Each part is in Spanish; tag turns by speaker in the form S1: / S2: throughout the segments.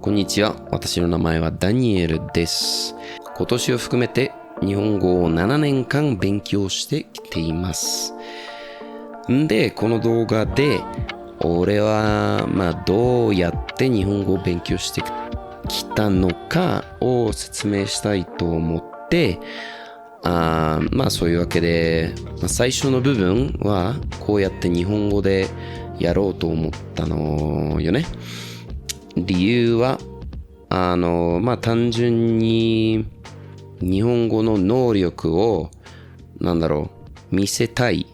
S1: こんにちは。私の名前はダニエルです。今年を含めて日本語を7年間勉強してきています。で、この動画で俺はどうやって日本語を勉強してきたのかを説明したいと思って、そういうわけで、最初の部分はこうやって日本語でやろうと思ったのよね。理由は単純に日本語の能力を見せたい、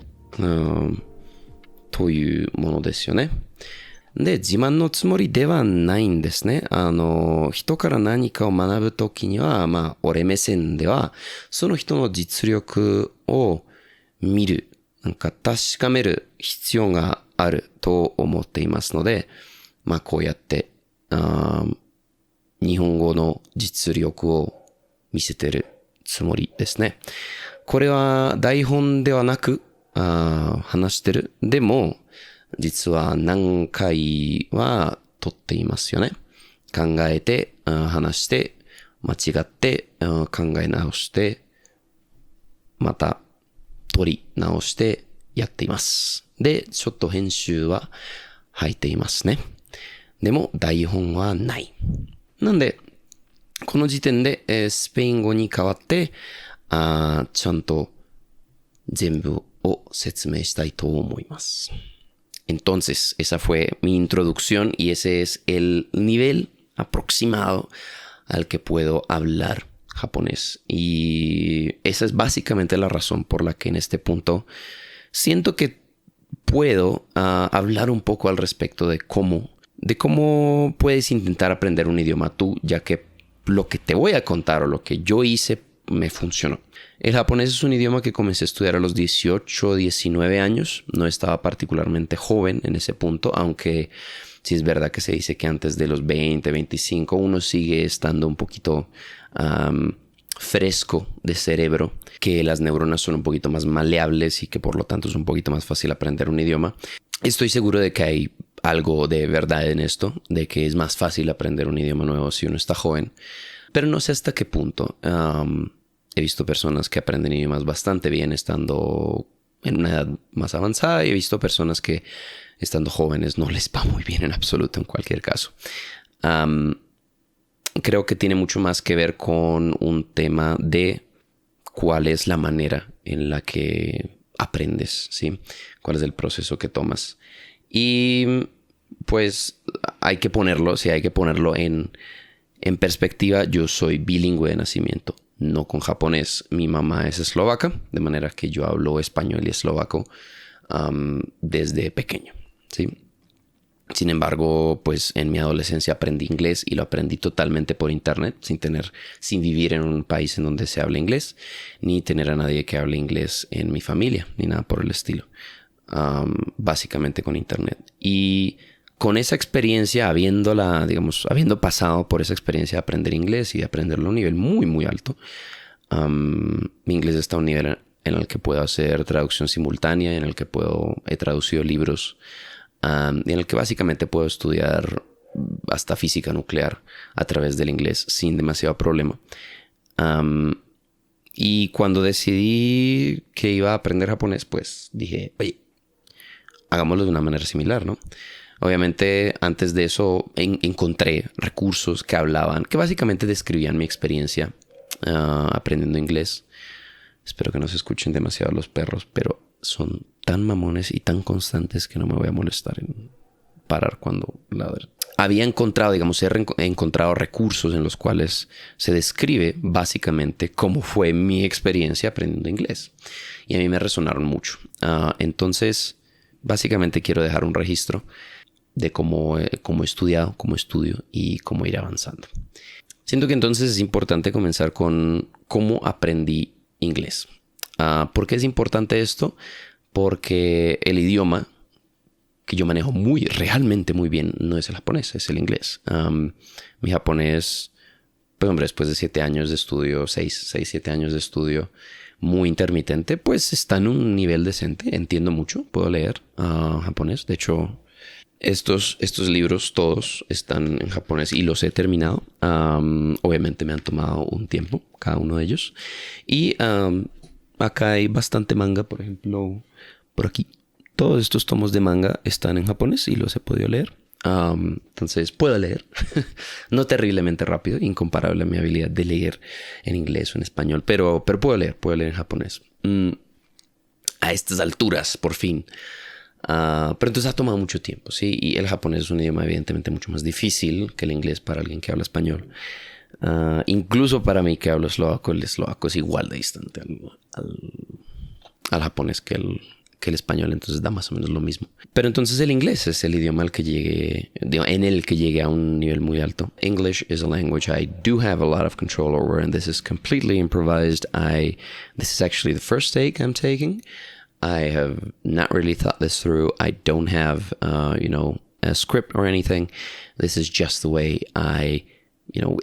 S1: というものですよね。で、自慢のつもりではないんですね。人から何かを学ぶときには、俺目線では、その人の実力を見る、確かめる必要があると思っていますので、こうやって、日本語の実力を見せてるつもりですね。これは台本ではなく、話してる。でも、実は何回は撮っていますよね。考えて、話して、間違って、考え直して、また撮り直してやっています。で、ちょっと編集は入っていますね。でも台本はない。なんで、この時点で、スペイン語に変わって、ちゃんと全部を説明したいと思います。Entonces, esa fue mi introducción y ese es el nivel aproximado al que puedo hablar japonés. Y esa es básicamente la razón por la que en este punto siento que puedo hablar un poco al respecto de cómo puedes intentar aprender un idioma tú, ya que lo que te voy a contar o lo que yo hice me funcionó. El japonés es un idioma que comencé a estudiar a los 18 o 19 años. No estaba particularmente joven en ese punto, aunque sí es verdad que se dice que antes de los 20, 25 uno sigue estando un poquito fresco de cerebro, que las neuronas son un poquito más maleables y que por lo tanto es un poquito más fácil aprender un idioma. Estoy seguro de que hay algo de verdad en esto, de que es más fácil aprender un idioma nuevo si uno está joven, pero no sé hasta qué punto. He visto personas que aprenden idiomas bastante bien estando en una edad más avanzada y he visto personas que estando jóvenes no les va muy bien en absoluto en cualquier caso. Creo que tiene mucho más que ver con un tema de cuál es la manera en la que aprendes, ¿sí? Cuál es el proceso que tomas. Y pues hay que ponerlo en perspectiva. Yo soy bilingüe de nacimiento, no con japonés. Mi mamá es eslovaca, de manera que yo hablo español y eslovaco desde pequeño, ¿sí? Sin embargo, pues en mi adolescencia aprendí inglés y lo aprendí totalmente por internet, sin vivir en un país en donde se habla inglés, ni tener a nadie que hable inglés en mi familia, ni nada por el estilo. Básicamente con internet. Y con esa experiencia, habiendo pasado por esa experiencia de aprender inglés y de aprenderlo a un nivel muy, muy alto, mi inglés está a un nivel en el que puedo hacer traducción simultánea, en el que he traducido libros, y en el que básicamente puedo estudiar hasta física nuclear a través del inglés sin demasiado problema. Y cuando decidí que iba a aprender japonés, pues dije, oye, hagámoslo de una manera similar, ¿no? Obviamente, antes de eso, encontré recursos que básicamente describían mi experiencia aprendiendo inglés. Espero que no se escuchen demasiado los perros, pero son tan mamones y tan constantes que no me voy a molestar en parar cuando ladran. He encontrado recursos en los cuales se describe básicamente cómo fue mi experiencia aprendiendo inglés. Y a mí me resonaron mucho. Entonces, básicamente quiero dejar un registro de cómo he estudiado, cómo estudio y cómo ir avanzando. Siento que entonces es importante comenzar con cómo aprendí inglés. ¿Por qué es importante esto? Porque el idioma que yo manejo realmente muy bien no es el japonés, es el inglés. Mi japonés, después de 7 años de estudio, 7 años de estudio muy intermitente, pues está en un nivel decente. Entiendo mucho, puedo leer japonés. De hecho, Estos libros todos están en japonés y los he terminado. Obviamente me han tomado un tiempo cada uno de ellos. Y acá hay bastante manga, por ejemplo, por aquí. Todos estos tomos de manga están en japonés y los he podido leer. Entonces puedo leer. No terriblemente rápido, incomparable a mi habilidad de leer en inglés o en español, pero puedo leer en japonés. A estas alturas, por fin. Pero entonces ha tomado mucho tiempo, ¿sí? Y el japonés es un idioma evidentemente mucho más difícil que el inglés para alguien que habla español. Incluso para mí que hablo eslovaco, el eslovaco es igual de distante al japonés que el español, entonces da más o menos lo mismo. Pero entonces el inglés es el idioma en el que llegué a un nivel muy alto. English is a language I do have a lot of control over, and this is completely improvised. This is actually the first take I'm taking. I have not really thought this through. I don't have, a script or anything. This is just the way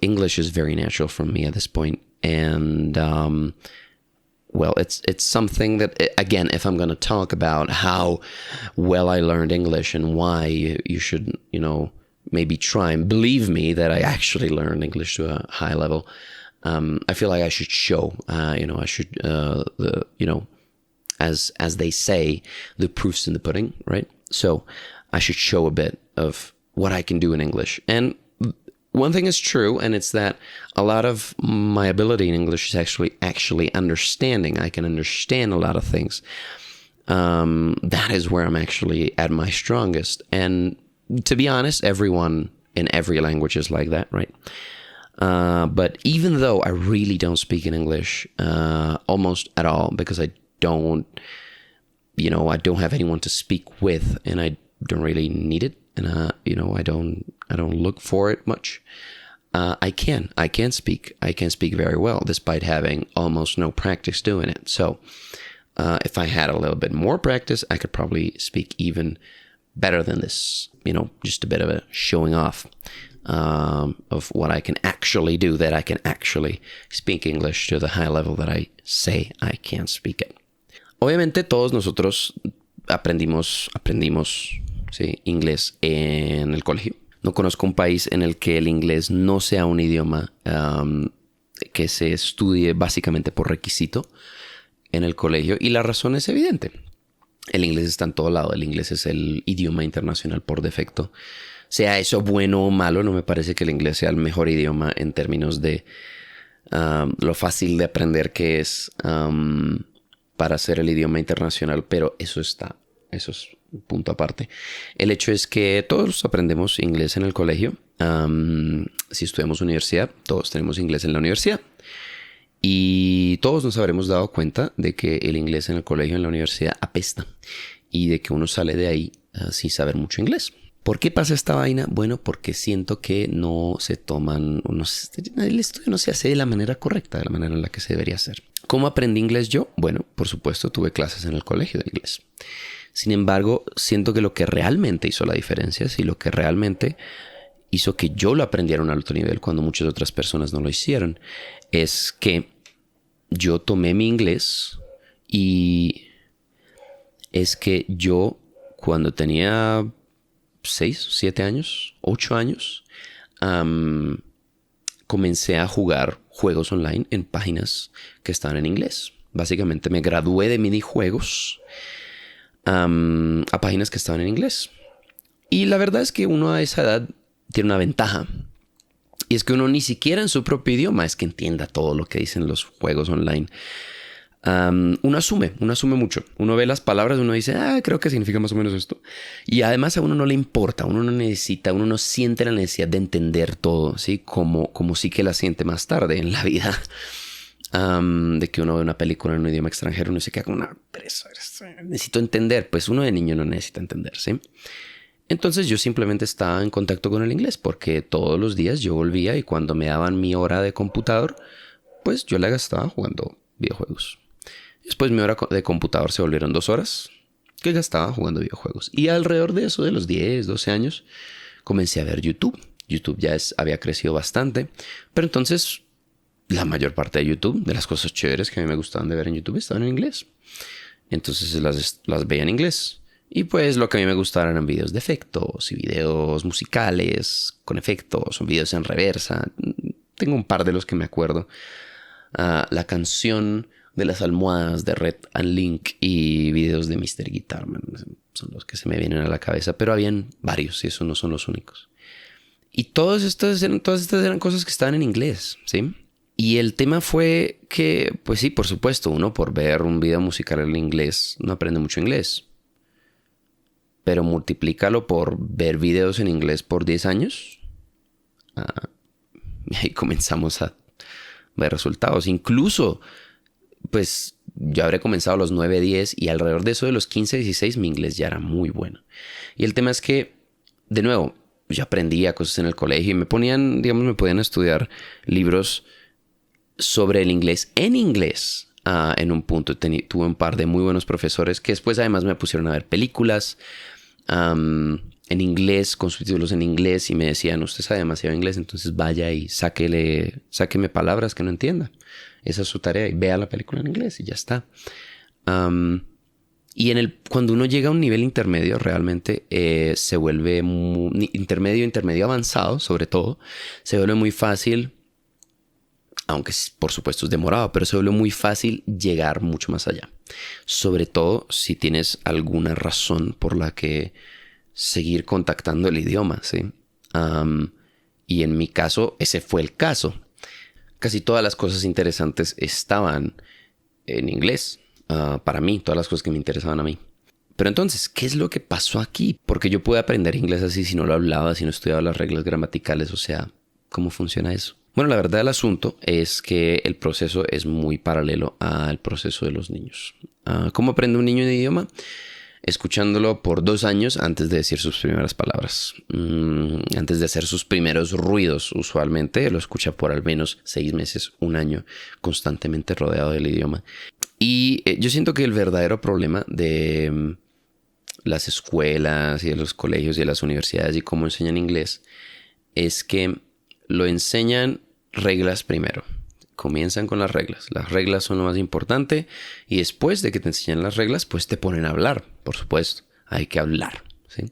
S1: English is very natural for me at this point. And, well, it's something that, again, if I'm going to talk about how well I learned English and why you should, maybe try and believe me that I actually learned English to a high level, I feel like I should show, as they say, the proof's in the pudding, right? So I should show a bit of what I can do in English. And one thing is true, and it's that a lot of my ability in English is actually understanding. I can understand a lot of things. That is where I'm actually at my strongest. And to be honest, everyone in every language is like that, right? But even though I really don't speak in English almost at all, because I don't have anyone to speak with, and I don't really need it, and I don't look for it much. I can speak very well despite having almost no practice doing it. So if I had a little bit more practice, I could probably speak even better than this. Just a bit of a showing off of what I can actually do, that I can actually speak English to the high level that I say I can speak it. Obviamente todos nosotros aprendimos ¿sí? Inglés en el colegio. No conozco un país en el que el inglés no sea un idioma que se estudie básicamente por requisito en el colegio, y la razón es evidente. El inglés está en todo lado. El inglés es el idioma internacional por defecto. Sea eso bueno o malo, no me parece que el inglés sea el mejor idioma en términos de lo fácil de aprender que es para ser el idioma internacional, pero eso es un punto aparte. El hecho es que todos aprendemos inglés en el colegio. Si estudiamos universidad, todos tenemos inglés en la universidad. Y todos nos habremos dado cuenta de que el inglés en el colegio, en la universidad, apesta. Y de que uno sale de ahí sin saber mucho inglés. ¿Por qué pasa esta vaina? Bueno, porque siento que no se toman, el estudio no se hace de la manera correcta, de la manera en la que se debería hacer. ¿Cómo aprendí inglés yo? Bueno, por supuesto, tuve clases en el colegio de inglés. Sin embargo, siento que lo que realmente hizo la diferencia, sí, lo que realmente hizo que yo lo aprendiera a un alto nivel cuando muchas otras personas no lo hicieron, es que yo tomé mi inglés y es que yo cuando tenía 6, 7 años, 8 años, comencé a jugar juegos online en páginas que estaban en inglés. Básicamente me gradué de minijuegos a páginas que estaban en inglés. Y la verdad es que uno a esa edad tiene una ventaja. Y es que uno ni siquiera en su propio idioma es que entienda todo lo que dicen los juegos online. Uno asume mucho. Uno ve las palabras, uno dice, creo que significa más o menos esto. Y además a uno no le importa, uno no siente la necesidad de entender todo, ¿sí? Como sí que la siente más tarde en la vida. De que uno ve una película en un idioma extranjero, uno se queda como una pereza. Necesito entender. Pues uno de niño no necesita entender, ¿sí? Entonces yo simplemente estaba en contacto con el inglés porque todos los días yo volvía y cuando me daban mi hora de computador, pues yo la gastaba jugando videojuegos. Después mi hora de computador se volvieron 2 horas que gastaba jugando videojuegos. Y alrededor de eso, de los 10, 12 años, comencé a ver YouTube. YouTube ya había crecido bastante. Pero entonces la mayor parte de YouTube, de las cosas chéveres que a mí me gustaban de ver en YouTube, estaban en inglés. Entonces las veía en inglés. Y pues lo que a mí me gustaba eran videos de efectos y videos musicales con efectos o videos en reversa. Tengo un par de los que me acuerdo. La canción de las almohadas de Red and Link y videos de Mr. Guitarman son los que se me vienen a la cabeza, pero habían varios y esos no son los únicos. Y todas estas eran cosas que estaban en inglés, ¿sí? Y el tema fue que, pues sí, por supuesto, uno por ver un video musical en inglés no aprende mucho inglés. Pero multiplícalo por ver videos en inglés por 10 años. Y ahí comenzamos a ver resultados. Incluso, pues yo habré comenzado a los 9, 10 y alrededor de eso de los 15, 16 mi inglés ya era muy bueno. Y el tema es que, de nuevo, yo aprendía cosas en el colegio y me podían estudiar libros sobre el inglés en inglés. En un punto tuve un par de muy buenos profesores que después además me pusieron a ver películas en inglés, con subtítulos en inglés, y me decían, usted sabe demasiado inglés, entonces vaya y sáqueme palabras que no entienda. Esa es su tarea y vea la película en inglés y ya está. Y cuando uno llega a un nivel intermedio, realmente se vuelve intermedio avanzado, sobre todo, se vuelve muy fácil, aunque por supuesto es demorado, pero se vuelve muy fácil llegar mucho más allá. Sobre todo si tienes alguna razón por la que seguir contactando el idioma, ¿sí? Y en mi caso, ese fue el caso. Casi todas las cosas interesantes estaban en inglés. Para mí, todas las cosas que me interesaban a mí. Pero entonces, ¿qué es lo que pasó aquí? Porque yo pude aprender inglés así si no lo hablaba, si no estudiaba las reglas gramaticales. O sea, ¿cómo funciona eso? Bueno, la verdad del asunto es que el proceso es muy paralelo al proceso de los niños. ¿Cómo aprende un niño un idioma? Escuchándolo por 2 años antes de decir sus primeras palabras. Antes de hacer sus primeros ruidos. Usualmente lo escucha por al menos 6 meses, 1 año, constantemente rodeado del idioma. Y yo siento que el verdadero problema de las escuelas y de los colegios y de las universidades y cómo enseñan inglés es que lo enseñan reglas primero. Comienzan con las reglas. Las reglas son lo más importante y después de que te enseñan las reglas, pues te ponen a hablar, por supuesto. Hay que hablar, ¿sí?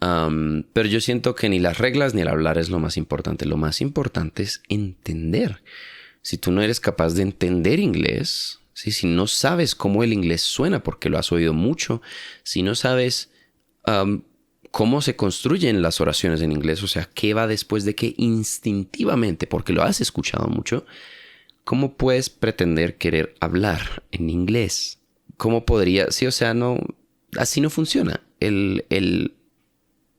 S1: Pero yo siento que ni las reglas ni el hablar es lo más importante. Lo más importante es entender. Si tú no eres capaz de entender inglés, ¿sí? Si no sabes cómo el inglés suena porque lo has oído mucho, si no sabes cómo se construyen las oraciones en inglés, o sea, qué va después de qué instintivamente, porque lo has escuchado mucho, ¿cómo puedes pretender querer hablar en inglés? ¿Cómo podría? Sí, o sea, no, así no funciona. El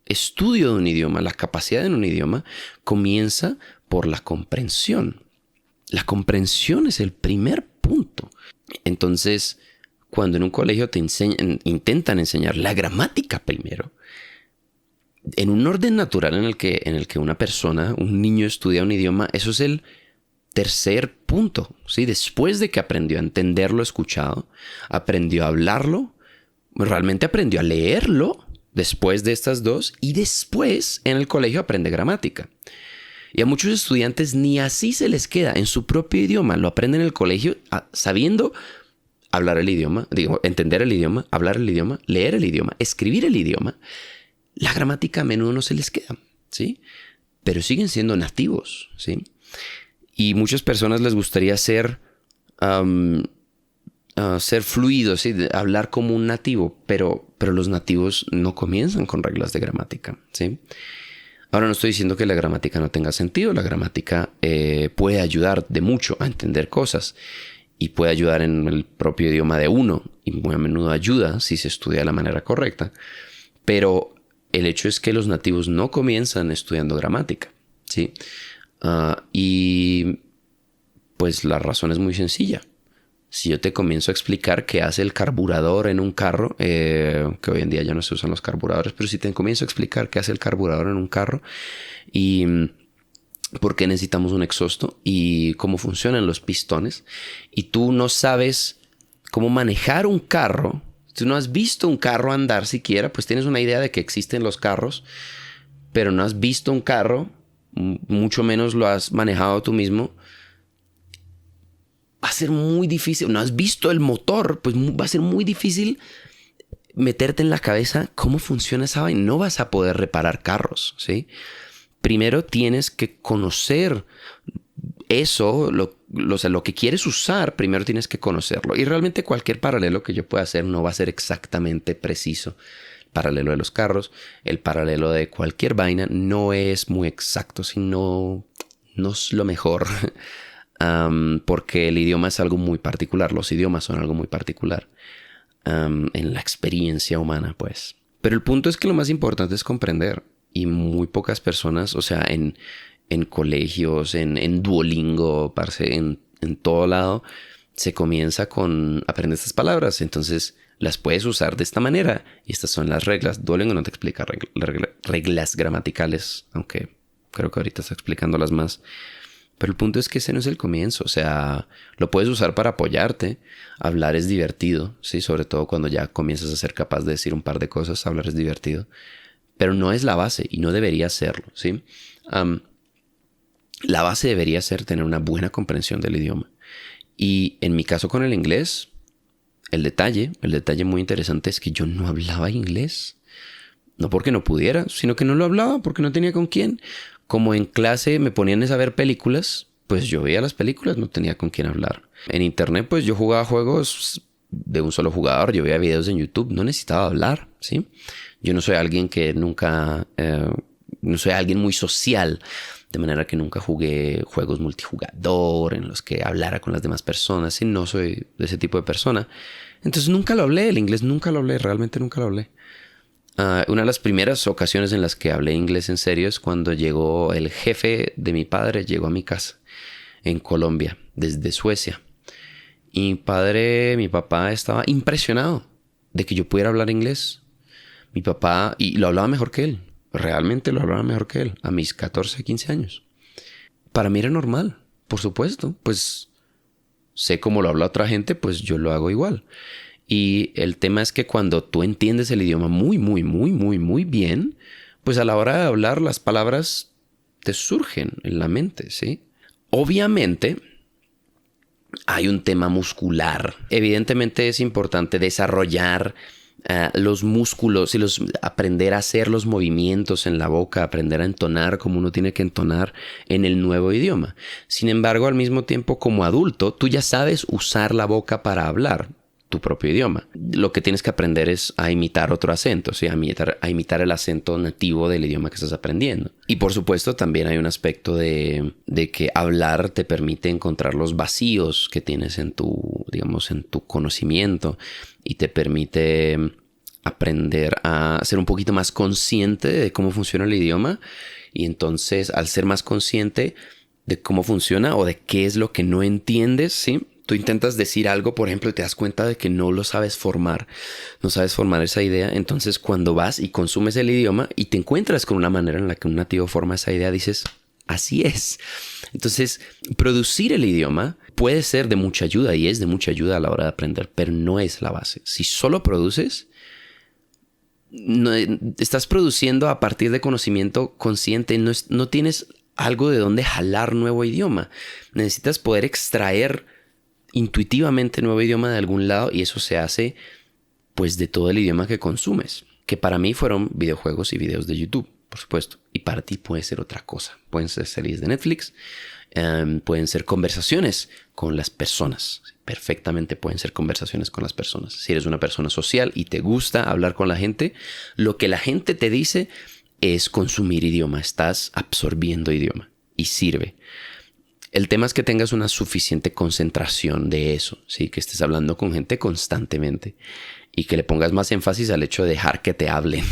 S1: estudio de un idioma, la capacidad en un idioma, comienza por la comprensión. La comprensión es el primer punto. Entonces, cuando en un colegio te intentan enseñar la gramática primero, en un orden natural en el que una persona, un niño estudia un idioma, eso es el tercer punto, ¿sí? Después de que aprendió a entender lo escuchado, aprendió a hablarlo, realmente aprendió a leerlo después de estas dos, y después en el colegio aprende gramática. Y a muchos estudiantes ni así se les queda en su propio idioma. Lo aprenden en el colegio sabiendo hablar el idioma, entender el idioma, hablar el idioma, leer el idioma, escribir el idioma. La gramática a menudo no se les queda, ¿sí? Pero siguen siendo nativos, ¿sí? Y muchas personas les gustaría ser fluidos, ¿sí? Hablar como un nativo, pero los nativos no comienzan con reglas de gramática, ¿sí? Ahora no estoy diciendo que la gramática no tenga sentido. La gramática puede ayudar de mucho a entender cosas y puede ayudar en el propio idioma de uno, y muy a menudo ayuda si se estudia de la manera correcta. Pero el hecho es que los nativos no comienzan estudiando gramática, ¿sí? Y pues la razón es muy sencilla. Si yo te comienzo a explicar qué hace el carburador en un carro, que hoy en día ya no se usan los carburadores, pero si te comienzo a explicar qué hace el carburador en un carro y por qué necesitamos un exhausto y cómo funcionan los pistones, y tú no sabes cómo manejar un carro, tú no has visto un carro andar siquiera, pues tienes una idea de que existen los carros, pero no has visto un carro, mucho menos lo has manejado tú mismo. Va a ser muy difícil. No has visto el motor, pues va a ser muy difícil meterte en la cabeza cómo funciona esa vaina. No vas a poder reparar carros, ¿sí? Primero tienes que conocer eso, lo que quieres usar, primero tienes que conocerlo. Y realmente cualquier paralelo que yo pueda hacer no va a ser exactamente preciso. El paralelo de los carros, el paralelo de cualquier vaina no es muy exacto, sino no es lo mejor. Porque el idioma es algo muy particular. Los idiomas son algo muy particular en la experiencia humana, pues. Pero el punto es que lo más importante es comprender. Y muy pocas personas, o sea, en colegios, en Duolingo, parce, en todo lado, se comienza con aprender estas palabras. Entonces las puedes usar de esta manera. Y estas son las reglas. Duolingo no te explica reglas gramaticales, aunque creo que ahorita está explicándolas más. Pero el punto es que ese no es el comienzo. O sea, lo puedes usar para apoyarte. Hablar es divertido, ¿sí? Sobre todo cuando ya comienzas a ser capaz de decir un par de cosas, hablar es divertido. Pero no es la base y no debería serlo, ¿sí? La base debería ser tener una buena comprensión del idioma. Y en mi caso con el inglés, el detalle muy interesante es que yo no hablaba inglés. No porque no pudiera, sino que no lo hablaba porque no tenía con quién. Como en clase me ponían a ver películas, pues yo veía las películas, no tenía con quién hablar. En internet, pues yo jugaba juegos de un solo jugador, yo veía videos en YouTube, no necesitaba hablar, ¿sí? Yo no soy alguien que nunca, no soy alguien muy social, de manera que nunca jugué juegos multijugador en los que hablara con las demás personas, ¿sí? No soy de ese tipo de persona. Entonces nunca lo hablé, el inglés nunca lo hablé, realmente nunca lo hablé. Una de las primeras ocasiones en las que hablé inglés en serio es cuando llegó el jefe de mi padre, llegó a mi casa en Colombia, desde Suecia. Y mi papá estaba impresionado de que yo pudiera hablar inglés. Mi papá, y lo hablaba mejor que él, realmente lo hablaba mejor que él, a mis 14, 15 años. Para mí era normal, por supuesto, pues sé cómo lo habla otra gente, pues yo lo hago igual. Y el tema es que cuando tú entiendes el idioma muy bien, pues a la hora de hablar las palabras te surgen en la mente, ¿sí? Obviamente hay un tema muscular. Evidentemente es importante desarrollar los músculos y aprender a hacer los movimientos en la boca, aprender a entonar como uno tiene que entonar en el nuevo idioma. Sin embargo, al mismo tiempo, como adulto, tú ya sabes usar la boca para hablar tu propio idioma. Lo que tienes que aprender es a imitar otro acento, ¿sí? A imitar el acento nativo del idioma que estás aprendiendo. Y por supuesto también hay un aspecto de que hablar te permite encontrar los vacíos que tienes en tu conocimiento y te permite aprender a ser un poquito más consciente de cómo funciona el idioma. Y entonces, al ser más consciente de cómo funciona o de qué es lo que no entiendes, ¿sí? Tú intentas decir algo, por ejemplo, y te das cuenta de que no lo sabes formar. No sabes formar esa idea. Entonces, cuando vas y consumes el idioma y te encuentras con una manera en la que un nativo forma esa idea, dices, así es. Entonces, producir el idioma puede ser de mucha ayuda y es de mucha ayuda a la hora de aprender, pero no es la base. Si solo produces, no, estás produciendo a partir de conocimiento consciente, no tienes algo de dónde jalar nuevo idioma. Necesitas poder extraer intuitivamente nuevo idioma de algún lado y eso se hace pues de todo el idioma que consumes, que para mí fueron videojuegos y videos de YouTube, por supuesto, y para ti puede ser otra cosa. Pueden ser series de Netflix, pueden ser conversaciones con las personas, perfectamente pueden ser conversaciones con las personas. Si eres una persona social y te gusta hablar con la gente, lo que la gente te dice es consumir idioma, estás absorbiendo idioma y sirve. El tema es que tengas una suficiente concentración de eso, ¿sí? Que estés hablando con gente constantemente y que le pongas más énfasis al hecho de dejar que te hablen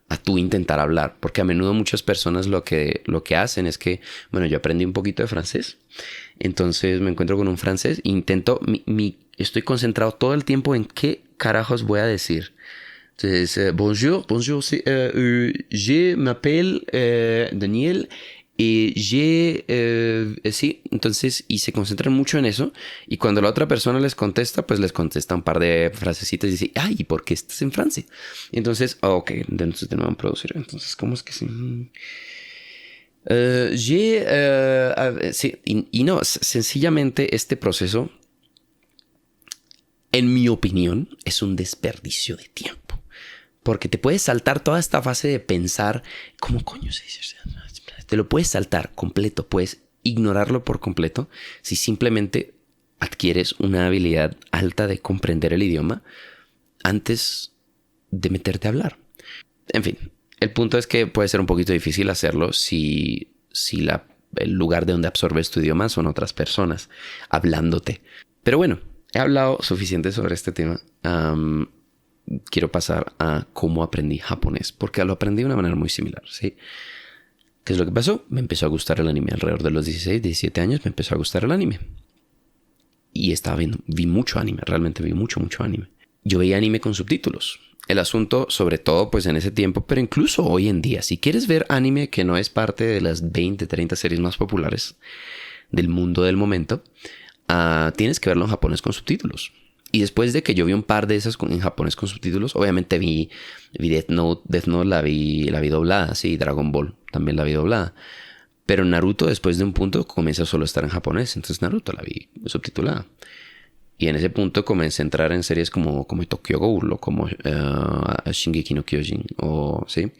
S1: a tú intentar hablar. Porque a menudo muchas personas lo que hacen es que, bueno, yo aprendí un poquito de francés, entonces me encuentro con un francés e intento, estoy concentrado todo el tiempo en qué carajos voy a decir. Entonces, bonjour, sí, je m'appelle Daniel. Y sí, entonces, y se concentran mucho en eso. Y cuando la otra persona les contesta, pues les contesta un par de frasecitas y dice, ay, ¿y por qué estás en Francia? Y entonces, ok, entonces de nuevo en producir. Entonces, ¿cómo es que sí? Sí, y no, sencillamente este proceso, en mi opinión, es un desperdicio de tiempo. Porque te puedes saltar toda esta fase de pensar, ¿cómo coño se dice? Te lo puedes saltar completo, puedes ignorarlo por completo si simplemente adquieres una habilidad alta de comprender el idioma antes de meterte a hablar. En fin, el punto es que puede ser un poquito difícil hacerlo si el lugar de donde absorbes tu idioma son otras personas hablándote. Pero bueno, he hablado suficiente sobre este tema. Quiero pasar a cómo aprendí japonés, porque lo aprendí de una manera muy similar, ¿sí? ¿Qué es lo que pasó? Me empezó a gustar el anime alrededor de los 16, 17 años, me empezó a gustar el anime. Y vi mucho anime, realmente vi mucho anime. Yo veía anime con subtítulos. El asunto, sobre todo pues en ese tiempo, pero incluso hoy en día, si quieres ver anime que no es parte de las 20, 30 series más populares del mundo del momento, tienes que verlo en japonés con subtítulos. Y después de que yo vi un par de esas en japonés con subtítulos, obviamente vi Death Note. Death Note la vi doblada, sí, Dragon Ball también la vi doblada. Pero Naruto después de un punto comienza solo a estar en japonés, entonces Naruto la vi subtitulada. Y en ese punto comencé a entrar en series como Tokyo Ghoul o como Shingeki no Kyojin, o sí,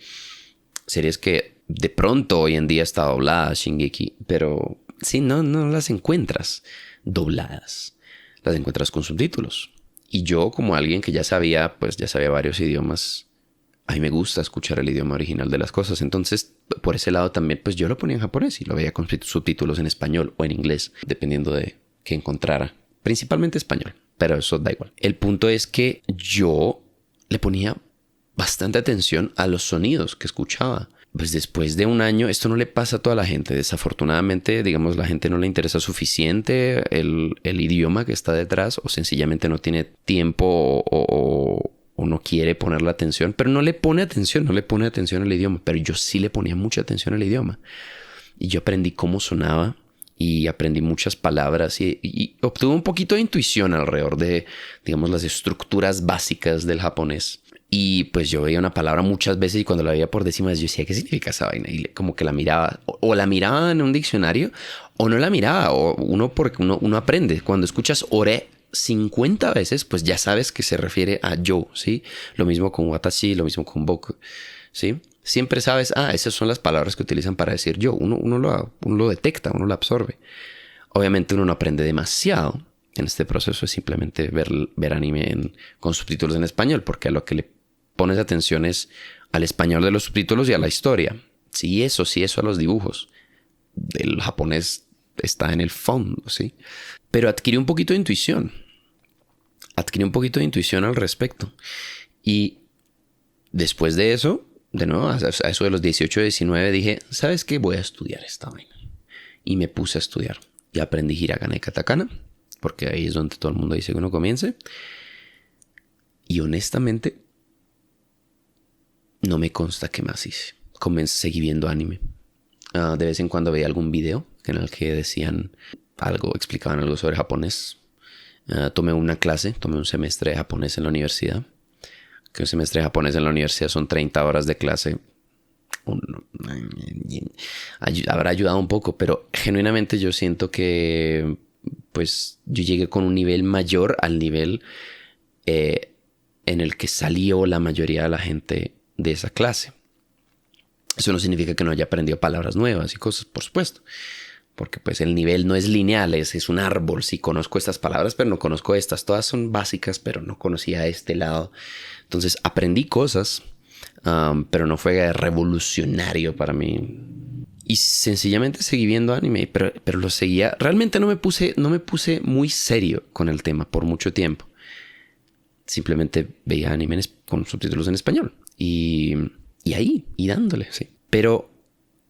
S1: series que de pronto hoy en día está doblada Shingeki, pero sí, no las encuentras dobladas, las encuentras con subtítulos. Y yo, como alguien que ya sabía varios idiomas, a mí me gusta escuchar el idioma original de las cosas. Entonces, por ese lado también, pues yo lo ponía en japonés y lo veía con subtítulos en español o en inglés, dependiendo de qué encontrara. Principalmente español, pero eso da igual. El punto es que yo le ponía bastante atención a los sonidos que escuchaba. Pues después de un año, esto no le pasa a toda la gente. Desafortunadamente, digamos, la gente no le interesa suficiente el idioma que está detrás, o sencillamente no tiene tiempo o no quiere ponerle atención, pero no le pone atención al idioma. Pero yo sí le ponía mucha atención al idioma. Y yo aprendí cómo sonaba y aprendí muchas palabras y obtuve un poquito de intuición alrededor de, digamos, las estructuras básicas del japonés. Y pues yo veía una palabra muchas veces y cuando la veía por décimas yo decía, ¿qué significa esa vaina? Y como que la miraba, o la miraba en un diccionario o no la miraba, porque uno aprende. Cuando escuchas ore 50 veces, pues ya sabes que se refiere a yo, ¿sí? Lo mismo con watashi, lo mismo con boku, ¿sí? Siempre sabes, esas son las palabras que utilizan para decir yo. Uno lo detecta, uno lo absorbe. Obviamente uno no aprende demasiado en este proceso, es simplemente ver anime con subtítulos en español, porque a lo que le pones atención es al español de los subtítulos y a la historia. Sí, eso a los dibujos. El japonés está en el fondo, ¿sí? Pero adquirí un poquito de intuición. Al respecto. Y después de eso, de nuevo, a eso de los 18, 19, dije, ¿sabes qué? Voy a estudiar esta vaina. Y me puse a estudiar. Y aprendí hiragana y katakana, porque ahí es donde todo el mundo dice que uno comience. Y honestamente, no me consta qué más hice. Seguí viendo anime. De vez en cuando veía algún video en el que explicaban algo sobre japonés. Tomé un semestre de japonés en la universidad. Que un semestre de japonés en la universidad son 30 horas de clase. Habrá ayudado un poco, pero genuinamente yo siento que pues yo llegué con un nivel mayor al nivel en el que salió la mayoría de la gente de esa clase. Eso no significa que no haya aprendido palabras nuevas y cosas, por supuesto, porque pues el nivel no es lineal, es un árbol. Sí conozco estas palabras, pero no conozco estas. Todas son básicas, pero no conocía este lado. Entonces aprendí cosas, pero no fue revolucionario para mí. Y sencillamente seguí viendo anime, pero lo seguía. Realmente no me puse muy serio con el tema por mucho tiempo. Simplemente veía anime con subtítulos en español. Y dándole, sí. Pero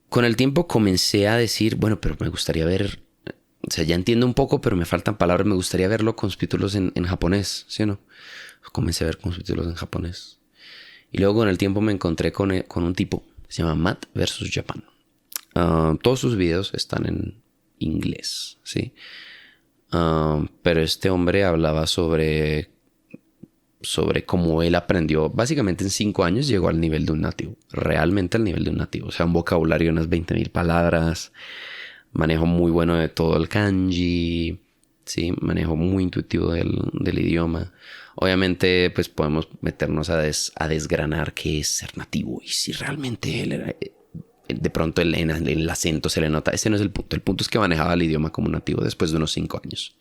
S1: con el tiempo comencé a decir, bueno, pero me gustaría ver... O sea, ya entiendo un poco, pero me faltan palabras. Me gustaría verlo con subtítulos en japonés, ¿sí o no? Comencé a ver con subtítulos en japonés. Y luego con el tiempo me encontré con un tipo. Se llama Matt vs. Japan. Todos sus videos están en inglés, ¿sí? Pero este hombre hablaba sobre cómo él aprendió. Básicamente en 5 años llegó al nivel de un nativo. Realmente al nivel de un nativo. O sea, un vocabulario de unas 20,000 palabras. Manejo muy bueno de todo el kanji. Sí, manejo muy intuitivo del idioma. Obviamente, pues podemos meternos a desgranar qué es ser nativo y si realmente él era, de pronto el acento se le nota. Ese no es el punto. El punto es que manejaba el idioma como nativo después de unos 5 años.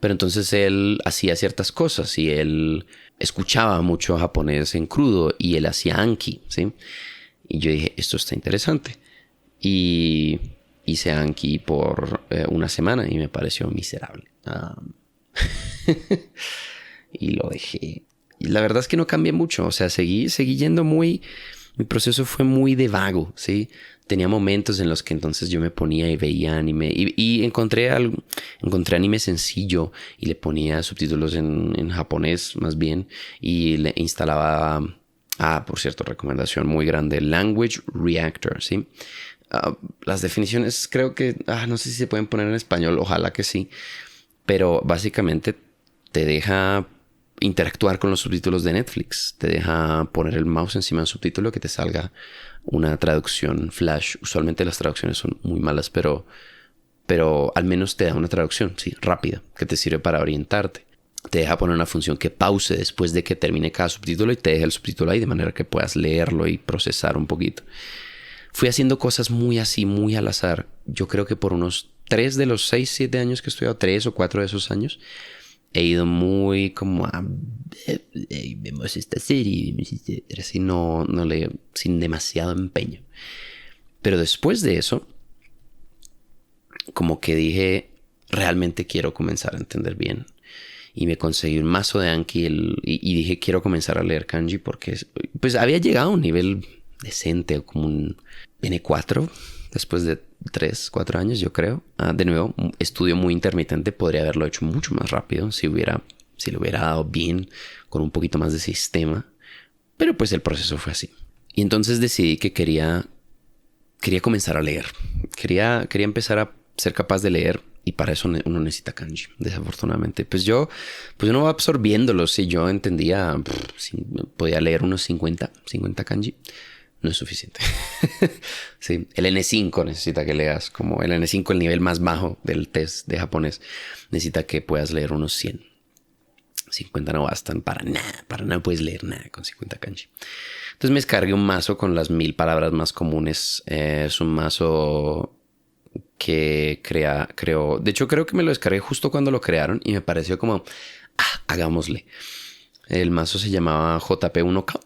S1: Pero entonces él hacía ciertas cosas y él escuchaba mucho japonés en crudo y él hacía Anki, ¿sí? Y yo dije, esto está interesante. Y hice Anki por una semana y me pareció miserable. Y lo dejé. Y la verdad es que no cambié mucho. O sea, seguí yendo muy... Mi proceso fue muy de vago, ¿sí? Tenía momentos en los que entonces yo me ponía y veía anime. Y encontré anime sencillo y le ponía subtítulos en japonés más bien. Y le instalaba... por cierto, recomendación muy grande. Language Reactor, ¿sí? Las definiciones creo que... no sé si se pueden poner en español. Ojalá que sí. Pero básicamente te deja interactuar con los subtítulos de Netflix. Te deja poner el mouse encima del subtítulo que te salga una traducción flash. Usualmente las traducciones son muy malas, pero al menos te da una traducción, sí, rápida, que te sirve para orientarte. Te deja poner una función que pause después de que termine cada subtítulo y te deja el subtítulo ahí de manera que puedas leerlo y procesar un poquito. Fui haciendo cosas muy así, muy al azar. Yo creo que por unos 3 de los 6, 7 años que he estudiado, 3 o 4 de esos años, he ido muy como vemos esta serie, así sin demasiado empeño. Pero después de eso, como que dije, realmente quiero comenzar a entender bien. Y me conseguí un mazo de Anki y dije, quiero comenzar a leer kanji porque pues había llegado a un nivel decente, como un N4, después de 3, 4 años, yo creo. De nuevo, un estudio muy intermitente. Podría haberlo hecho mucho más rápido si lo hubiera dado bien, con un poquito más de sistema. Pero pues el proceso fue así. Y entonces decidí que quería comenzar a leer. Quería empezar a ser capaz de leer. Y para eso uno necesita kanji, desafortunadamente. Pues uno va absorbiéndolo. Si yo entendía, si podía leer unos 50 kanji. No es suficiente. Sí, el N5 necesita que leas, como el N5, el nivel más bajo del test de japonés, necesita que puedas leer unos 100. 50 no bastan para nada puedes leer nada con 50 kanji. Entonces me descargué un mazo con las 1000 palabras más comunes. Es un mazo que creó. De hecho, creo que me lo descargué justo cuando lo crearon y me pareció como, hagámosle. El mazo se llamaba JP1K.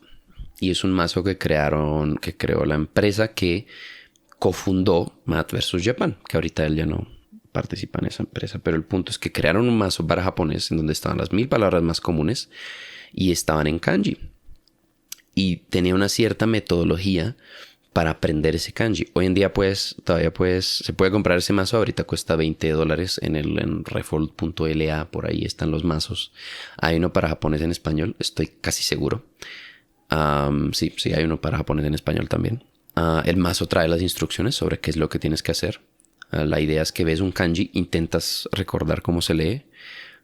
S1: Y es un mazo que creó la empresa que cofundó Math vs. Japan, que ahorita él ya no participa en esa empresa. Pero el punto es que crearon un mazo para japonés en donde estaban las 1000 palabras más comunes y estaban en kanji. Y tenía una cierta metodología para aprender ese kanji. Hoy en día se puede comprar ese mazo. Ahorita cuesta $20 en refold.la. Por ahí están los mazos. Hay uno para japonés en español, estoy casi seguro. Sí, hay uno para japonés en español también. El mazo trae las instrucciones sobre qué es lo que tienes que hacer. La idea es que ves un kanji, intentas recordar cómo se lee,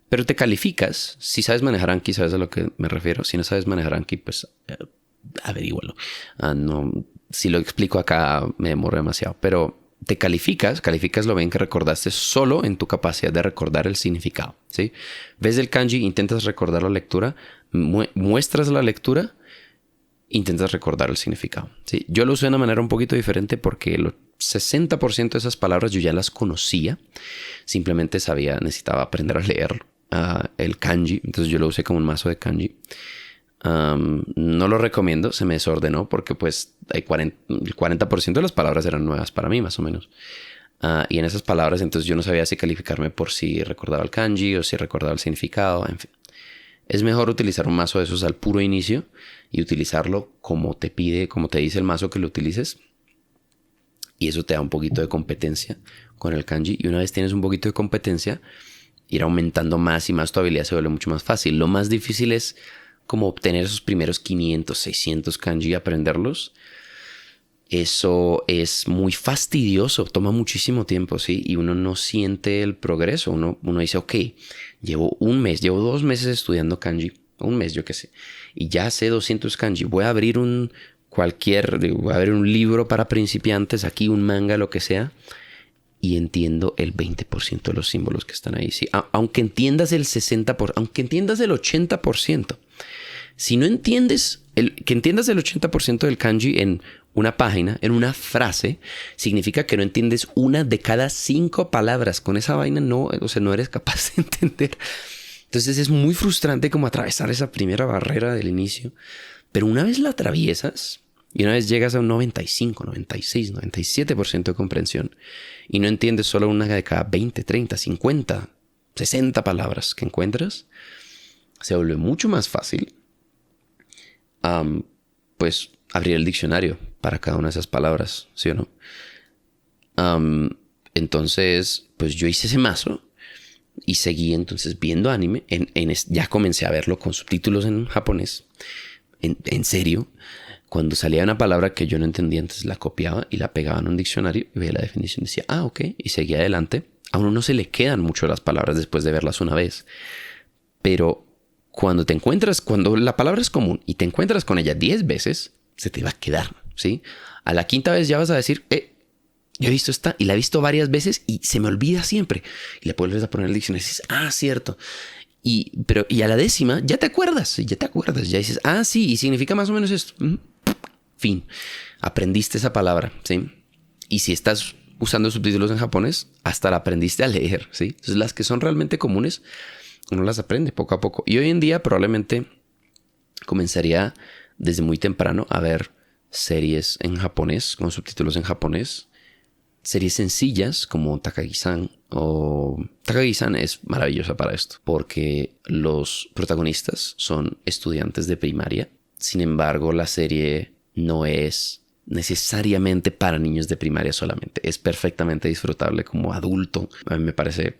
S1: pero te calificas. Si sabes manejar Anki, sabes a lo que me refiero. Si no sabes manejar Anki, pues averígualo. No, si lo explico acá me demoro demasiado, pero te calificas lo bien que recordaste solo en tu capacidad de recordar el significado, ¿sí? Ves el kanji, intentas recordar la lectura, muestras la lectura, intentas recordar el significado, ¿sí? Yo lo usé de una manera un poquito diferente porque el 60% de esas palabras yo ya las conocía. Simplemente necesitaba aprender a leer el kanji. Entonces yo lo usé como un mazo de kanji. No lo recomiendo, se me desordenó porque pues el 40% de las palabras eran nuevas para mí, más o menos. Y en esas palabras entonces yo no sabía si calificarme por si recordaba el kanji o si recordaba el significado, en fin. Es mejor utilizar un mazo de esos al puro inicio y utilizarlo como te dice el mazo que lo utilices. Y eso te da un poquito de competencia con el kanji. Y una vez tienes un poquito de competencia, ir aumentando más y más tu habilidad se vuelve mucho más fácil. Lo más difícil es como obtener esos primeros 500, 600 kanji y aprenderlos. Eso es muy fastidioso, toma muchísimo tiempo, ¿sí? Y uno no siente el progreso. Uno dice, ok, llevo 2 meses estudiando kanji. Un mes, yo qué sé. Y ya sé 200 kanji. Voy a abrir un libro para principiantes, aquí un manga, lo que sea. y entiendo el 20% de los símbolos que están ahí. ¿Sí? Aunque entiendas el 60%, aunque entiendas el 80%, si no entiendes, que entiendas el 80% del kanji en una página, en una frase, significa que no entiendes una de cada 5 palabras. Con esa vaina no, o sea, no eres capaz de entender. Entonces es muy frustrante como atravesar esa primera barrera del inicio. Pero una vez la atraviesas y una vez llegas a un 95, 96, 97% de comprensión y no entiendes solo una de cada 20, 30, 50, 60 palabras que encuentras, se vuelve mucho más fácil pues abrir el diccionario para cada una de esas palabras, ¿sí o no? Entonces, pues yo hice ese mazo y seguí entonces viendo anime. Ya comencé a verlo con subtítulos en japonés. En serio, cuando salía una palabra que yo no entendía, entonces la copiaba y la pegaba en un diccionario y veía la definición y decía, ok, y seguía adelante. A uno no se le quedan mucho las palabras después de verlas una vez, pero cuando la palabra es común y te encuentras con ella 10 veces, se te va a quedar, ¿sí? A la quinta vez ya vas a decir, yo he visto esta y la he visto varias veces y se me olvida siempre. Y la vuelves a poner en el diccionario y dices, cierto. Y a la 10ª ya te acuerdas, ya dices, sí, y significa más o menos esto. Fin. Aprendiste esa palabra, ¿sí? Y si estás usando subtítulos en japonés, hasta la aprendiste a leer, ¿sí? Entonces las que son realmente comunes, uno las aprende poco a poco. Y hoy en día probablemente comenzaría desde muy temprano a ver series en japonés, con subtítulos en japonés. Series sencillas como Takagi-san. Takagi-san es maravillosa para esto, porque los protagonistas son estudiantes de primaria. Sin embargo, la serie no es necesariamente para niños de primaria solamente. Es perfectamente disfrutable como adulto. A mí me parece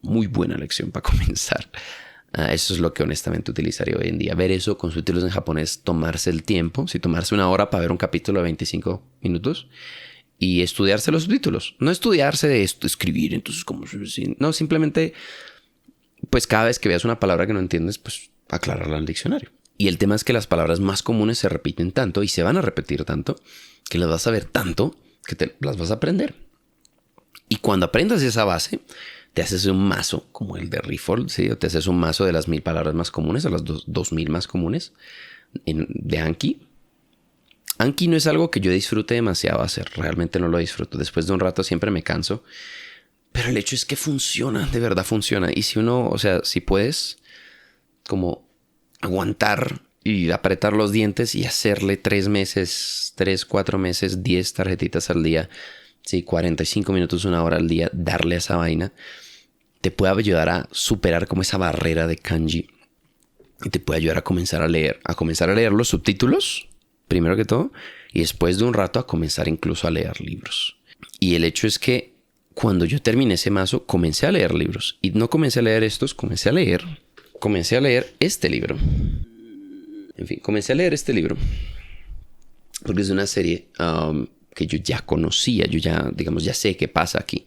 S1: muy buena lección para comenzar. Eso es lo que honestamente utilizaría hoy en día. Ver eso con subtítulos en japonés, tomarse el tiempo, tomarse una hora para ver un capítulo de 25 minutos y estudiarse los subtítulos. No estudiarse de esto, escribir, entonces como... No, simplemente, pues cada vez que veas una palabra que no entiendes, pues aclararla en el diccionario. Y el tema es que las palabras más comunes se repiten tanto y se van a repetir tanto que las vas a ver tanto que te las vas a aprender. Y cuando aprendas esa base, te haces un mazo como el de Riffle, ¿sí? O te haces un mazo de las 1000 palabras más comunes, o las 2000 más comunes de Anki. Anki no es algo que yo disfrute demasiado hacer. Realmente no lo disfruto. Después de un rato siempre me canso. Pero el hecho es que funciona, de verdad funciona. Y si uno, si puedes como aguantar y apretar los dientes y hacerle 3 meses, 3, 4 meses, 10 tarjetitas al día, 45 minutos, 1 hora al día, darle a esa vaina, te puede ayudar a superar como esa barrera de kanji y te puede ayudar a comenzar a leer los subtítulos, primero que todo, y después de un rato a comenzar incluso a leer libros. Y el hecho es que cuando yo terminé ese mazo, comencé a leer libros. Y no comencé a leer estos, comencé a leer este libro. En fin, comencé a leer este libro porque es una serie que yo ya conocía, yo ya sé qué pasa aquí.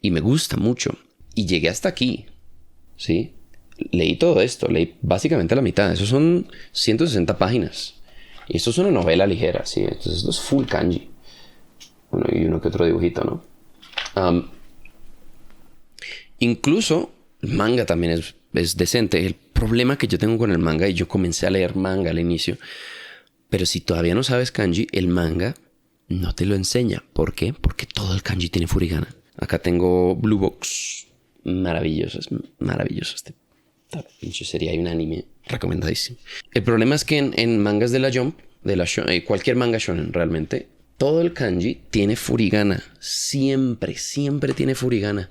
S1: Y me gusta mucho. Y llegué hasta aquí, ¿sí? Leí todo esto, leí básicamente la mitad. Eso son 160 páginas. Y esto es una novela ligera, ¿sí? Entonces esto es full kanji. Bueno, y uno que otro dibujito, ¿no? Incluso el manga también es decente. El problema que yo tengo con el manga, y yo comencé a leer manga al inicio, pero si todavía no sabes kanji, el manga no te lo enseña. ¿Por qué? Porque todo el kanji tiene furigana. Acá tengo Blue Box. Maravilloso, es maravilloso esta pinche serie. Hay un anime recomendadísimo. El problema es que en mangas de la Jump, cualquier manga shonen realmente, todo el kanji tiene furigana. Siempre tiene furigana.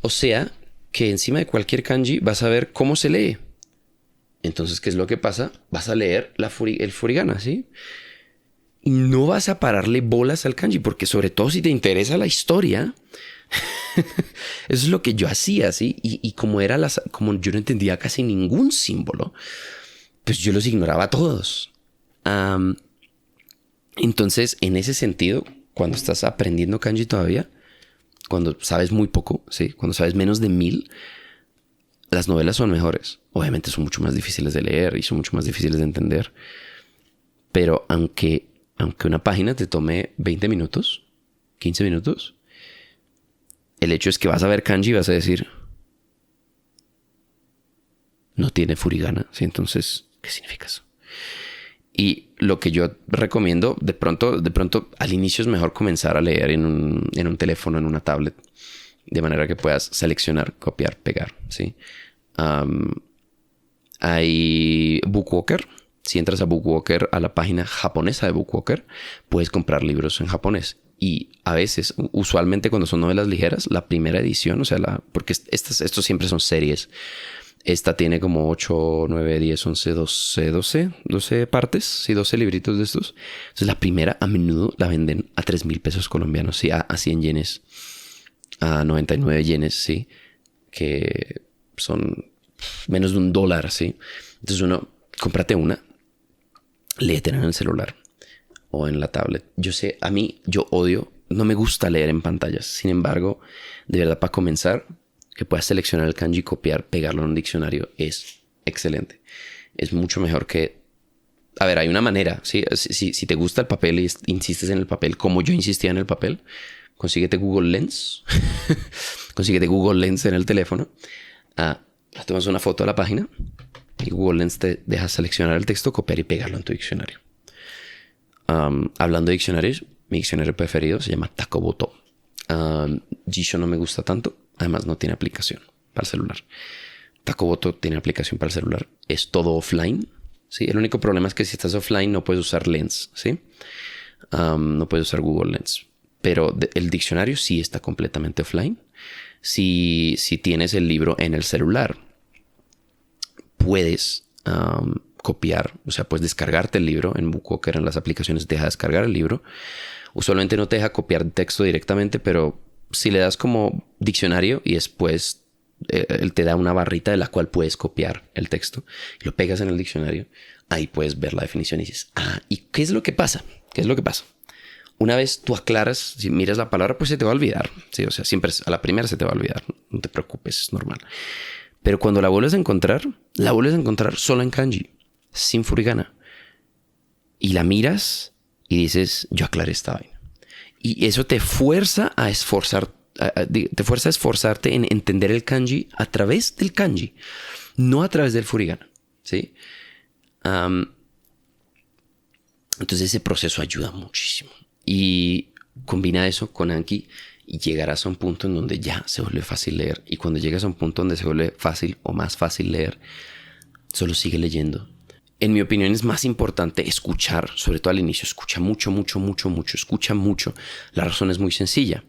S1: O sea, que encima de cualquier kanji vas a ver cómo se lee. Entonces, ¿qué es lo que pasa? Vas a leer el furigana, ¿sí? Y no vas a pararle bolas al kanji, porque sobre todo si te interesa la historia, eso es lo que yo hacía, ¿sí? Y como yo no entendía casi ningún símbolo, pues yo los ignoraba todos. Entonces, en ese sentido, cuando estás aprendiendo kanji todavía, cuando sabes muy poco, ¿sí? Cuando sabes menos de 1000, las novelas son mejores. Obviamente son mucho más difíciles de leer y son mucho más difíciles de entender. Pero aunque una página te tome 20 minutos, 15 minutos, El hecho es que vas a ver kanji y vas a decir, no tiene furigana, ¿sí? Entonces, ¿qué significa eso? Y lo que yo recomiendo, de pronto, al inicio es mejor comenzar a leer en un teléfono, en una tablet, de manera que puedas seleccionar, copiar, pegar, ¿sí? Hay Bookwalker. Si entras a Bookwalker, a la página japonesa de Bookwalker, puedes comprar libros en japonés. Y a veces, usualmente cuando son novelas ligeras, la primera edición, o sea, porque estos siempre son series. Esta tiene como 8, 9, 10, 11, 12 partes. Sí, 12 libritos de estos. Entonces la primera a menudo la venden a 3,000 pesos colombianos. Sí, a 100 yenes. A 99 yenes, sí. Que son menos de $1, sí. Entonces uno, cómprate una. Léetela en el celular o en la tablet. Yo sé, yo odio, no me gusta leer en pantallas. Sin embargo, de verdad, para comenzar, que puedas seleccionar el kanji, copiar, pegarlo en un diccionario, es excelente. Es mucho mejor que... A ver, hay una manera, ¿sí? Si te gusta el papel y insistes en el papel, como yo insistía en el papel, consíguete Google Lens. Consíguete Google Lens en el teléfono. Tomas una foto de la página y Google Lens te deja seleccionar el texto, copiar y pegarlo en tu diccionario. Hablando de diccionarios, mi diccionario preferido se llama Takoboto. Jisho no me gusta tanto. Además, no tiene aplicación para el celular. Takoboto tiene aplicación para el celular. Es todo offline. ¿Sí? El único problema es que si estás offline no puedes usar Lens. ¿Sí? No puedes usar Google Lens. Pero el diccionario sí está completamente offline. Si tienes el libro en el celular, puedes copiar. O sea, puedes descargarte el libro en Bookwalker. En las aplicaciones te deja descargar el libro. Usualmente no te deja copiar texto directamente, pero si le das como diccionario y después él te da una barrita de la cual puedes copiar el texto y lo pegas en el diccionario, ahí puedes ver la definición y dices, ¿y qué es lo que pasa? ¿Qué es lo que pasa? Una vez tú aclaras, si miras la palabra, pues se te va a olvidar. ¿Sí? O sea, siempre a la primera se te va a olvidar. No te preocupes, es normal. Pero cuando la vuelves a encontrar solo en kanji, sin furigana. Y la miras y dices, yo aclaré esta vaina. Y eso te fuerza a esforzarte en entender el kanji a través del kanji, no a través del furigana, ¿sí? Entonces ese proceso ayuda muchísimo. Y combina eso con Anki y llegarás a un punto en donde ya se vuelve fácil leer. Y cuando llegas a un punto donde se vuelve fácil o más fácil leer, solo sigue leyendo. En mi opinión es más importante escuchar, sobre todo al inicio. Escucha mucho. Escucha mucho. La razón es muy sencilla.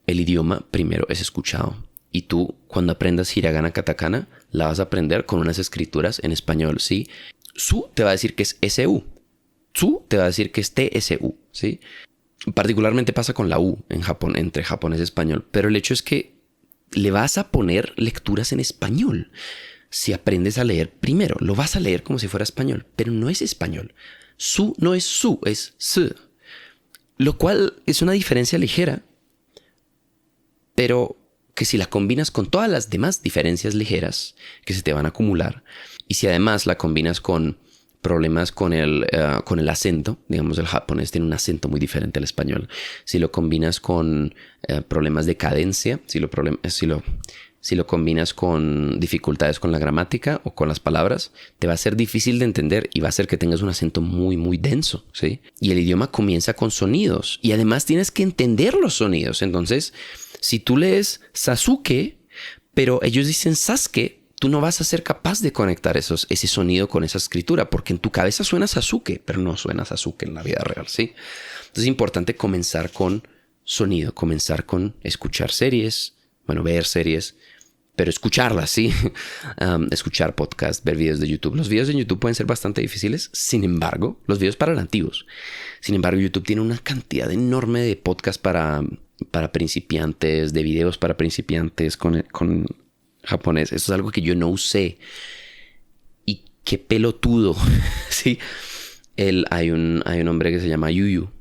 S1: El idioma primero es escuchado. Y tú, cuando aprendas hiragana katakana, la vas a aprender con unas escrituras en español, ¿sí? Su te va a decir que es SU. Tsu te va a decir que es TSU, ¿sí? Particularmente pasa con la U en Japón, entre japonés y español. Pero el hecho es que le vas a poner lecturas en español. Si aprendes a leer primero, lo vas a leer como si fuera español, pero no es español. Su no es su, es su. Lo cual es una diferencia ligera, pero que si la combinas con todas las demás diferencias ligeras que se te van a acumular, y si además la combinas con problemas con el acento, digamos el japonés tiene un acento muy diferente al español, si lo combinas con problemas de cadencia, si lo combinas con dificultades con la gramática o con las palabras, te va a ser difícil de entender y va a hacer que tengas un acento muy, muy denso, ¿sí? Y el idioma comienza con sonidos y además tienes que entender los sonidos. Entonces, si tú lees Sasuke, pero ellos dicen Sasuke, tú no vas a ser capaz de conectar ese sonido con esa escritura, porque en tu cabeza suena Sasuke, pero no suena Sasuke en la vida real, ¿sí? Entonces es importante comenzar con sonido, comenzar con escuchar series, ver series, pero escucharlas, ¿sí? Escuchar podcasts, ver videos de YouTube. Los videos de YouTube pueden ser bastante difíciles, sin embargo, los videos para nativos. Sin embargo, YouTube tiene una cantidad enorme de podcasts para principiantes, de videos para principiantes con japonés. Eso es algo que yo no usé. Y qué pelotudo, ¿sí? Hay un hombre que se llama Yuyu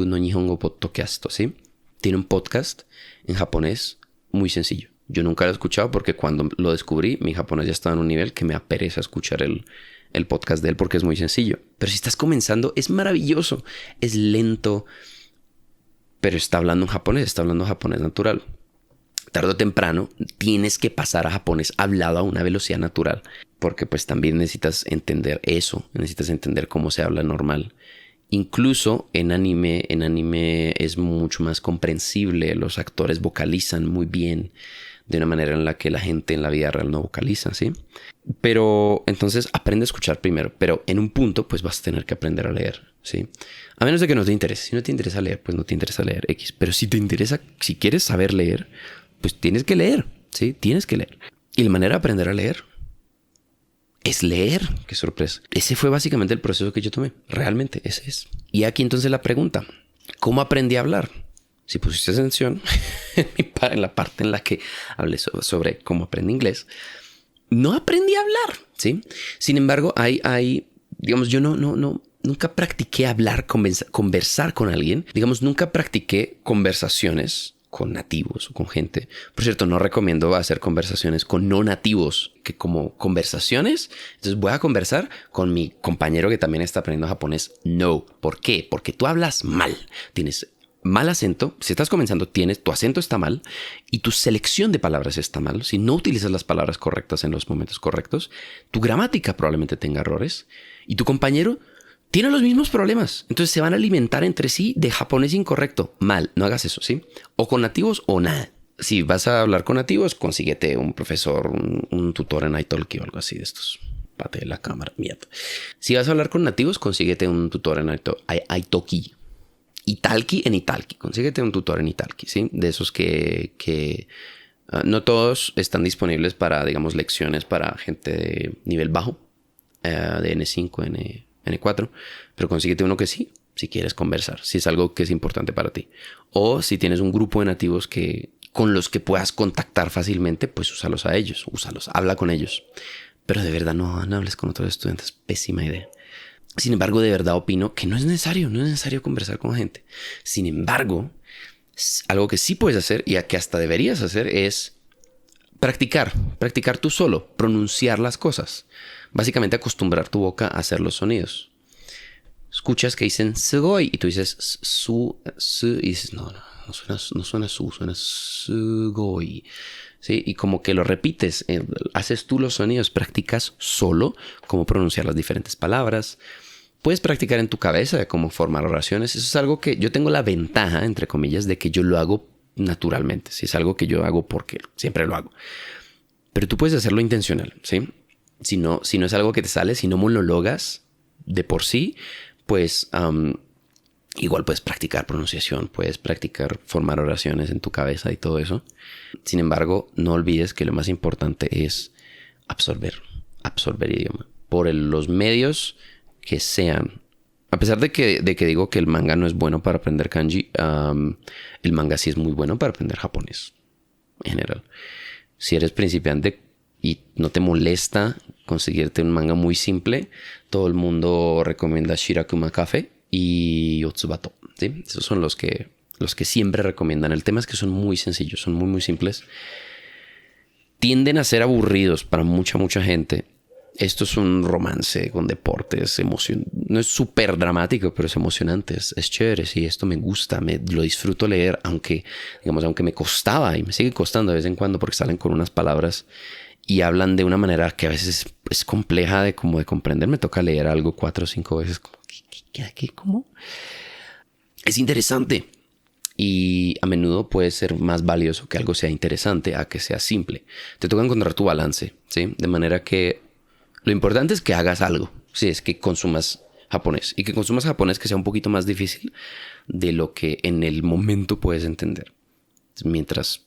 S1: no Nihongo Podcast, ¿sí? Tiene un podcast en japonés muy sencillo. Yo nunca lo he escuchado porque cuando lo descubrí, mi japonés ya estaba en un nivel que me apereza escuchar el podcast de él porque es muy sencillo. Pero si estás comenzando, es maravilloso. Es lento, pero está hablando en japonés, está hablando japonés natural. Tarde o temprano tienes que pasar a japonés hablado a una velocidad natural, porque pues también necesitas entender eso, necesitas entender cómo se habla normal. Incluso en anime es mucho más comprensible, los actores vocalizan muy bien de una manera en la que la gente en la vida real no vocaliza, ¿sí? Pero entonces aprende a escuchar primero, pero en un punto pues vas a tener que aprender a leer, ¿sí? A menos de que no te interese. Si no te interesa leer, pues no te interesa leer X. Pero si te interesa, si quieres saber leer, pues tienes que leer, ¿sí? Tienes que leer. Y la manera de aprender a leer es leer. Qué sorpresa. Ese fue básicamente el proceso que yo tomé. Realmente, ese es. Y aquí entonces la pregunta, ¿cómo aprendí a hablar? Si pusiste atención en la parte en la que hablé sobre cómo aprendí inglés, no aprendí a hablar, ¿sí? Sin embargo, digamos, yo nunca practiqué hablar, conversar con alguien. Digamos, nunca practiqué conversaciones con nativos o con gente. Por cierto, no recomiendo hacer conversaciones con no nativos, que como conversaciones, entonces voy a conversar con mi compañero que también está aprendiendo japonés. No. ¿Por qué? Porque tú hablas mal. Tienes mal acento. Si estás comenzando, tu acento está mal y tu selección de palabras está mal. Si no utilizas las palabras correctas en los momentos correctos, tu gramática probablemente tenga errores y tu compañero tiene los mismos problemas. Entonces se van a alimentar entre sí de japonés incorrecto. Mal, no hagas eso, ¿sí? O con nativos o nada. Si vas a hablar con nativos, consíguete un profesor, un tutor en Italki o algo así de estos. Pate de la cámara, mierda. Si vas a hablar con nativos, consíguete un tutor en Italki. Italki en Italki. Consíguete un tutor en Italki, ¿sí? De esos que no todos están disponibles para, digamos, lecciones para gente de nivel bajo, de N5, N4, pero consíguete uno que sí, si quieres conversar, si es algo que es importante para ti. O si tienes un grupo de nativos con los que puedas contactar fácilmente, pues úsalos a ellos, habla con ellos. Pero de verdad no hables con otros estudiantes, pésima idea. Sin embargo, de verdad opino que no es necesario conversar con gente. Sin embargo, algo que sí puedes hacer y que hasta deberías hacer es practicar tú solo, pronunciar las cosas. Básicamente acostumbrar tu boca a hacer los sonidos. Escuchas que dicen sugoi y tú dices su y dices no suena su, suena sugoi. ¿Sí? Y como que lo repites, haces tú los sonidos, practicas solo cómo pronunciar las diferentes palabras. Puedes practicar en tu cabeza de cómo formar oraciones. Eso es algo que yo tengo la ventaja, entre comillas, de que yo lo hago naturalmente. Si es algo que yo hago porque siempre lo hago. Pero tú puedes hacerlo intencional, ¿sí? Si no es algo que te sale, si no monologas de por sí, pues igual puedes practicar pronunciación, puedes practicar formar oraciones en tu cabeza y todo eso. Sin embargo, no olvides que lo más importante es absorber idioma por los medios que sean. A pesar de que digo que el manga no es bueno para aprender kanji, el manga sí es muy bueno para aprender japonés en general. Si eres principiante y no te molesta conseguirte un manga muy simple, todo el mundo recomienda Shirakuma Cafe y Yotsubato, ¿sí? Esos son los que siempre recomiendan. El tema es que son muy sencillos, son muy, muy simples. Tienden a ser aburridos para mucha gente. Esto es un romance con deportes, no es súper dramático, pero es emocionante, es chévere, sí, esto me gusta, lo disfruto leer, aunque me costaba y me sigue costando de vez en cuando porque salen con unas palabras y hablan de una manera que a veces es compleja de comprender. Me toca leer algo 4 o 5 veces, como, ¿qué? ¿Cómo? Es interesante y a menudo puede ser más valioso que algo sea interesante a que sea simple. Te toca encontrar tu balance, ¿sí? De manera que lo importante es que hagas algo, sí, es que consumas japonés y que consumas japonés que sea un poquito más difícil de lo que en el momento puedes entender. Mientras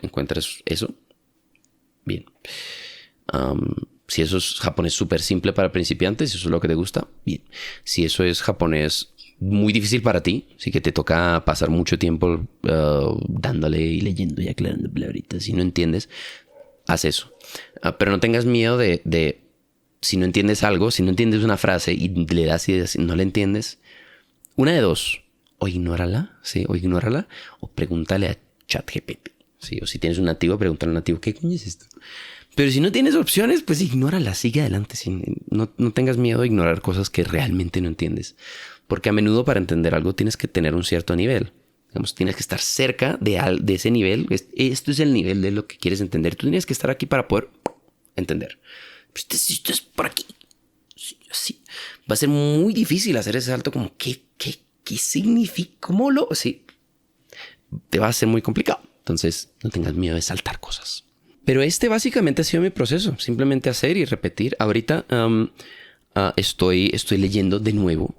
S1: encuentres eso, bien. Si eso es japonés súper simple para principiantes, si eso es lo que te gusta, bien. Si eso es japonés muy difícil para ti, sí que te toca pasar mucho tiempo dándole y leyendo y aclarando palabritas, si no entiendes, haz eso. Pero no tengas miedo de si no entiendes algo, si no entiendes una frase y le das y no la entiendes, una de dos, o ignórala, ¿sí? O pregúntale a ChatGPT, ¿sí? O si tienes un nativo, pregúntale a un nativo, ¿qué coño es esto? Pero si no tienes opciones, pues ignórala, sigue adelante. No tengas miedo de ignorar cosas que realmente no entiendes. Porque a menudo para entender algo tienes que tener un cierto nivel. Digamos, tienes que estar cerca de ese nivel. Esto es el nivel de lo que quieres entender. Tú tienes que estar aquí para poder entender. Si esto es por aquí, sí. Va a ser muy difícil hacer ese salto como, ¿qué significa? ¿Cómo lo...? Sí, te va a ser muy complicado. Entonces, no tengas miedo de saltar cosas. Pero básicamente ha sido mi proceso. Simplemente hacer y repetir. Ahorita estoy leyendo de nuevo.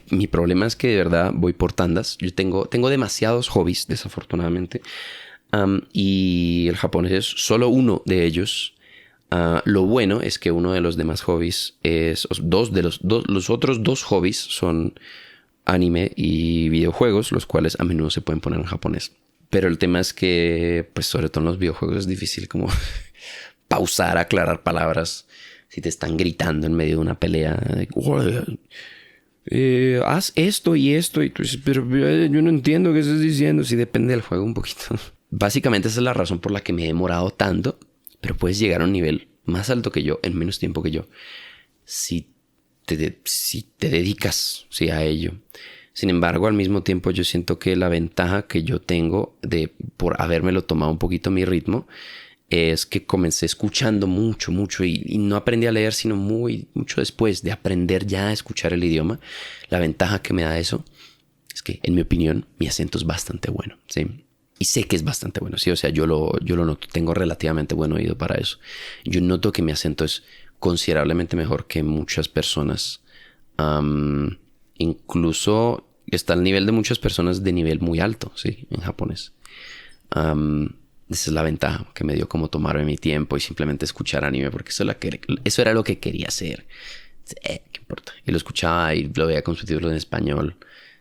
S1: Mi problema es que de verdad voy por tandas. Yo tengo demasiados hobbies, desafortunadamente. Y el japonés es solo uno de ellos. Lo bueno es que uno de los demás hobbies es... Los otros dos hobbies son anime y videojuegos, los cuales a menudo se pueden poner en japonés. Pero el tema es que, pues sobre todo en los videojuegos es difícil como pausar, aclarar palabras. Si te están gritando en medio de una pelea, haz esto y esto, y tú dices, pero yo no entiendo qué estás diciendo. Sí, depende del juego un poquito. Básicamente esa es la razón por la que me he demorado tanto, pero puedes llegar a un nivel más alto que yo en menos tiempo que yo si te dedicas, sí, a ello. Sin embargo, al mismo tiempo yo siento que la ventaja que yo tengo por habérmelo tomado un poquito a mi ritmo es que comencé escuchando mucho y no aprendí a leer sino mucho después de aprender ya a escuchar el idioma. La ventaja que me da eso es que, en mi opinión, mi acento es bastante bueno, ¿sí? Y sé que es bastante bueno, ¿sí? O sea, yo lo noto, tengo relativamente buen oído para eso. Yo noto que mi acento es considerablemente mejor que muchas personas. Incluso está al nivel de muchas personas de nivel muy alto, ¿sí? En japonés. Esa es la ventaja que me dio como tomarme mi tiempo y simplemente escuchar anime, porque eso era lo que quería hacer. ¿Qué importa? Y lo escuchaba y lo veía con subtítulos en español.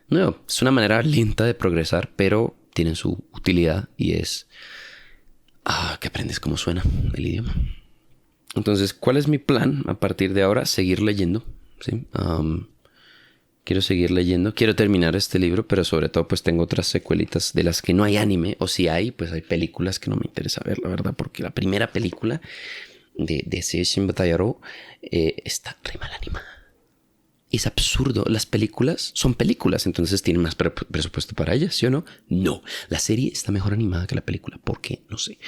S1: No, es una manera lenta de progresar, pero tienen su utilidad y es que aprendes cómo suena el idioma. Entonces, ¿cuál es mi plan a partir de ahora? Seguir leyendo, ¿sí? Quiero seguir leyendo, quiero terminar este libro, pero sobre todo pues tengo otras secuelitas de las que no hay anime, o si hay, pues hay películas que no me interesa ver, la verdad, porque la primera película de Seishin Batayaro está re mal animada. Es absurdo, las películas son películas, entonces tienen más presupuesto para ellas, ¿sí o no? No, la serie está mejor animada que la película, ¿por qué? No sé.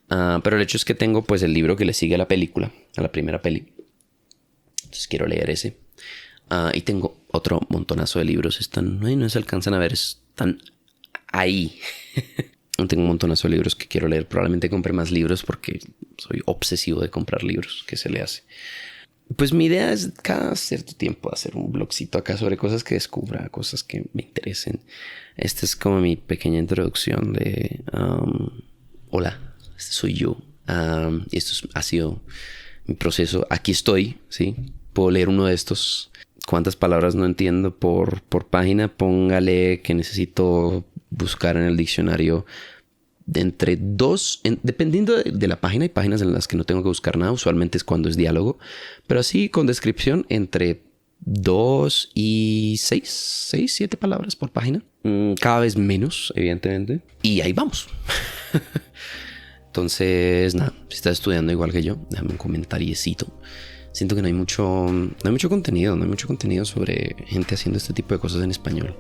S1: Pero el hecho es que tengo pues el libro que le sigue a la película, a la primera peli. Entonces quiero leer ese. Y tengo otro montonazo de libros. No se alcanzan a ver, están ahí. Tengo un montonazo de libros que quiero leer. Probablemente compre más libros porque soy obsesivo de comprar libros. ¿Qué se le hace? Pues mi idea es cada cierto tiempo hacer un blogcito acá sobre cosas que descubra, cosas que me interesen. Esta es como mi pequeña introducción de... hola, este soy yo. Y esto ha sido mi proceso. Aquí estoy, ¿sí? Puedo leer uno de estos. ¿Cuántas palabras no entiendo por página? Póngale que necesito buscar en el diccionario de entre 2, dependiendo de la página. Hay páginas en las que no tengo que buscar nada. Usualmente es cuando es diálogo. Pero así con descripción entre 2 y 6, 7 palabras por página. Cada vez menos, evidentemente. Y ahí vamos. Entonces, nada, si estás estudiando igual que yo, déjame un comentariecito. Siento que no hay mucho contenido sobre gente haciendo este tipo de cosas en español.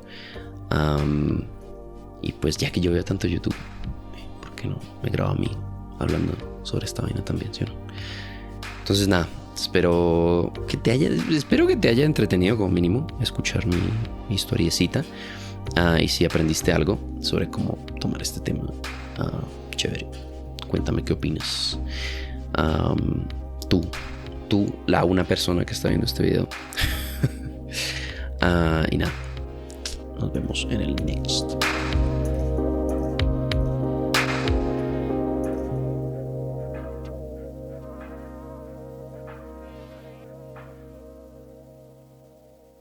S1: Y pues ya que yo veo tanto YouTube, ¿por qué no me grabo a mí hablando sobre esta vaina también, ¿sí o no? Entonces nada, espero que te haya entretenido como mínimo escuchar mi historiecita. Y si aprendiste algo sobre cómo tomar este tema, chévere, cuéntame qué opinas. Una persona que está viendo este video. Y nada, nos vemos en el next.